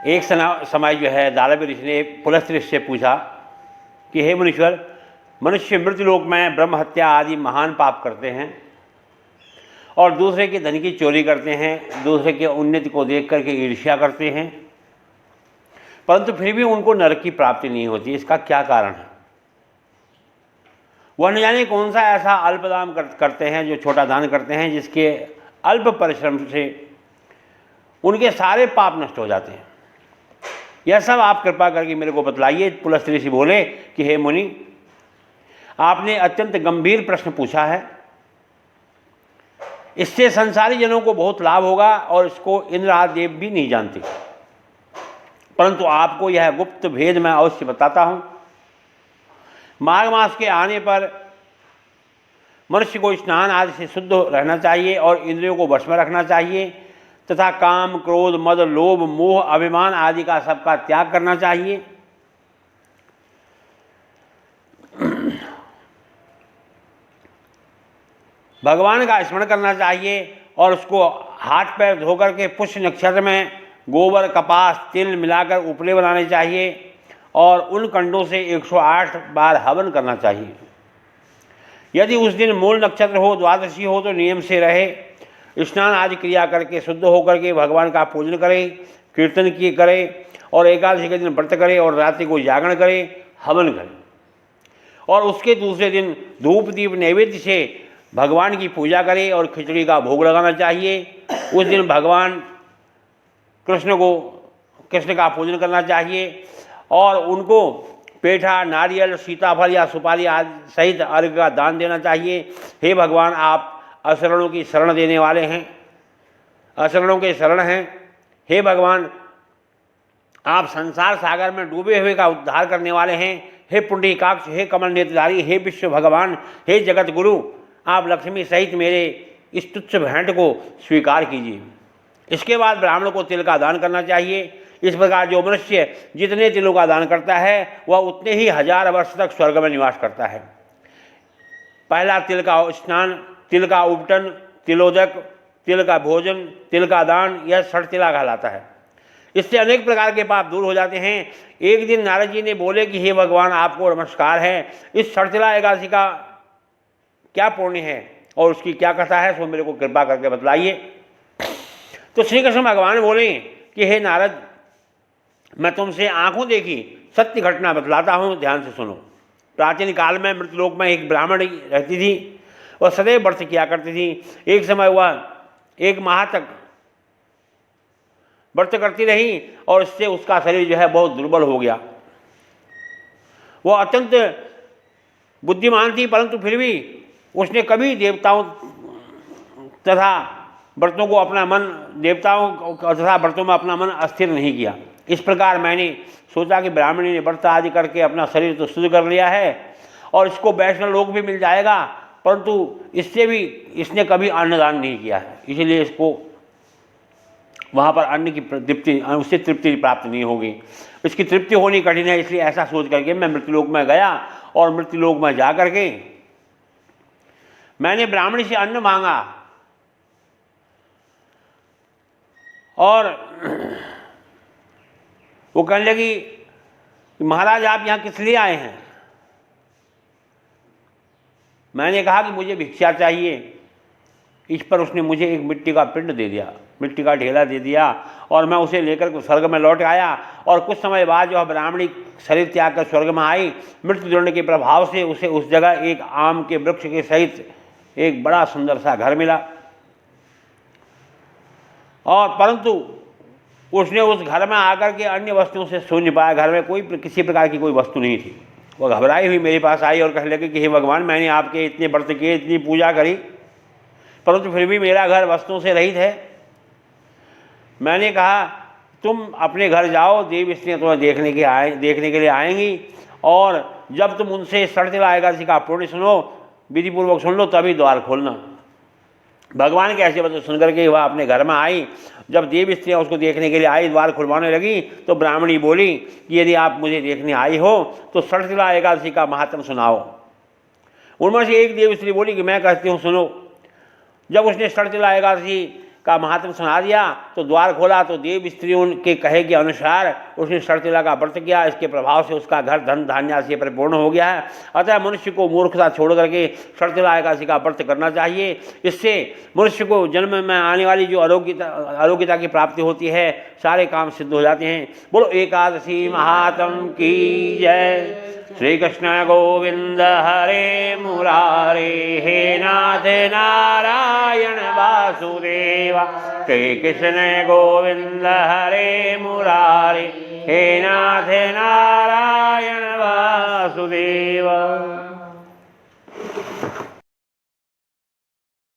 एक समय जो है दानव ऋषि ने पुलस्त्य ऋषि से पूछा कि हे मुनीश्वर, मनुष्य मृत्युलोक में ब्रह्म हत्या आदि महान पाप करते हैं और दूसरे के धन की चोरी करते हैं, दूसरे के उन्नति को देख करके ईर्ष्या करते हैं, परंतु फिर भी उनको नरक की प्राप्ति नहीं होती। इसका क्या कारण है? वह न जाने कौन सा ऐसा अल्प दान करते हैं, जो छोटा दान करते हैं, जिसके अल्प परिश्रम से उनके सारे पाप नष्ट हो जाते हैं। यह सब आप कृपा करके मेरे को बतलाइए। पुलस्त्य ऋषि बोले कि हे मुनि, आपने अत्यंत गंभीर प्रश्न पूछा है। इससे संसारी जनों को बहुत लाभ होगा और इसको इंद्र आदि देव भी नहीं जानते, परंतु आपको यह गुप्त भेद मैं अवश्य बताता हूं। माघ मास के आने पर मनुष्य को स्नान आदि से शुद्ध रहना चाहिए और इंद्रियों को वश में रखना चाहिए तथा काम, क्रोध, मद, लोभ, मोह, अभिमान आदि का सबका त्याग करना चाहिए। भगवान का स्मरण करना चाहिए और उसको हाथ पैर धोकर के पुष्य नक्षत्र में गोबर, कपास, तिल मिलाकर उपले बनाने चाहिए और उन कंडों से 108 बार हवन करना चाहिए। यदि उस दिन मूल नक्षत्र हो, द्वादशी हो, तो नियम से रहे, स्नान आदि क्रिया करके शुद्ध होकर के भगवान का पूजन करे, कीर्तन किए करे और एकादशी के दिन व्रत करे और रात्रि को जागरण करे, हवन करे और उसके दूसरे दिन धूप दीप नैवेद्य से भगवान की पूजा करे और खिचड़ी का भोग लगाना चाहिए। उस दिन भगवान कृष्ण का पूजन करना चाहिए और उनको पेठा, नारियल, सीताफल या सुपारी आदि सहित अर्घ्य का दान देना चाहिए। हे भगवान, आप असरणों की शरण देने वाले हैं, असरणों के शरण हैं। हे भगवान, आप संसार सागर में डूबे हुए का उद्धार करने वाले हैं। हे पुंडरीकाक्ष, हे कमल नेत्रधारी, हे विश्व भगवान, हे जगत गुरु, आप लक्ष्मी सहित मेरे इस तुच्छ भेंट को स्वीकार कीजिए। इसके बाद ब्राह्मण को तिल का दान करना चाहिए। इस प्रकार जो मनुष्य जितने तिलों का दान करता है वह उतने ही 1000 वर्ष तक स्वर्ग में निवास करता है। पहला तिल का स्नान, तिल का उपटन, तिलोदक, तिल का भोजन, तिल का दान, यह 60 तिला कहलाता है। इससे अनेक प्रकार के पाप दूर हो जाते हैं। एक दिन नारद जी ने बोले कि हे भगवान, आपको नमस्कार है, इस 60 तिला एकादशी का क्या पुण्य है और उसकी क्या कथा है, सो मेरे को कृपा करके बतलाइए। तो श्री कृष्ण भगवान बोले कि हे नारद, मैं तुमसे आंखों देखी सत्य घटना बतलाता हूँ, ध्यान से सुनो। प्राचीन काल में मृतलोक में एक ब्राह्मण रहती थी। वह सदैव व्रत किया करती थी। एक समय वह 1 माह तक व्रत करती रही और इससे उसका शरीर जो है बहुत दुर्बल हो गया। वह अत्यंत बुद्धिमान थी, परंतु फिर भी उसने कभी देवताओं तथा व्रतों को अपना मन देवताओं तथा व्रतों में अपना मन अस्थिर नहीं किया। इस प्रकार मैंने सोचा कि ब्राह्मणी ने व्रत आदि करके अपना शरीर तो शुद्ध कर लिया है और इसको वैष्णव लोक भी मिल जाएगा, परंतु इससे भी इसने कभी अन्नदान नहीं किया है, इसलिए इसको वहाँ पर अन्न की तृप्ति, उससे तृप्ति प्राप्त नहीं होगी, इसकी तृप्ति होनी कठिन है। इसलिए ऐसा सोच करके मैं मृत्युलोक में गया और मृत्युलोक में जा करके मैंने ब्राह्मणी से अन्न मांगा और वो कहने लगी कि महाराज, आप यहाँ किस लिए आए हैं? मैंने कहा कि मुझे भिक्षा चाहिए। इस पर उसने मुझे एक मिट्टी का पिंड दे दिया, मिट्टी का ढेला दे दिया और मैं उसे लेकर स्वर्ग में लौट आया। और कुछ समय बाद जो ब्राह्मणी शरीर त्याग कर स्वर्ग में आई, मृत्युदंड के प्रभाव से उसे उस जगह एक आम के वृक्ष के सहित एक बड़ा सुंदर सा घर मिला। और परंतु उसने उस घर में आकर के अन्य वस्तुओं से शून्य पाया। घर में कोई किसी प्रकार की कोई वस्तु नहीं थी। वह घबराई हुई मेरे पास आई और कहने लगी कि हे भगवान, मैंने आपके इतने व्रत किए, इतनी पूजा करी, परंतु फिर भी मेरा घर वस्तुओं से रहित है। मैंने कहा तुम अपने घर जाओ, देव स्त्रियाँ तुम्हें देखने के लिए आएंगी और जब तुम उनसे 60 तिला एकादशी का पुण्य सुनो, विधिपूर्वक सुन लो, तभी द्वार खोलना। भगवान के ऐसे बातें सुन करके वह अपने घर में आई। जब देव स्त्रियाँ उसको देखने के लिए आई, द्वार खुलवाने लगी, तो ब्राह्मणी बोली कि यदि आप मुझे देखने आई हो तो 60 तिला एकादशी का महात्म सुनाओ। उनमें से एक देव स्त्री बोली कि मैं कहती हूँ सुनो। जब उसने 60 तिला एकादशी का महात्म सुना दिया तो द्वार खोला तो देव स्त्रियों के कहे के अनुसार उसने शर्तिला का व्रत किया। इसके प्रभाव से उसका घर धन धान्य से परिपूर्ण हो गया है। अतः मनुष्य को मूर्खता छोड़ करके शर्तिला एकादशी का व्रत करना चाहिए। इससे मनुष्य को जन्म में आने वाली जो अरोग्यता की प्राप्ति होती है सारे काम सिद्ध हो जाते हैं। बोलो एकादशी महात्म की जय। श्री कृष्ण गोविंद हरे मुरारे, हे नाथ नारायण वासुदेव। श्री कृष्ण गोविंद हरे मुरारे, हे नाथ नारायण वासुदेव।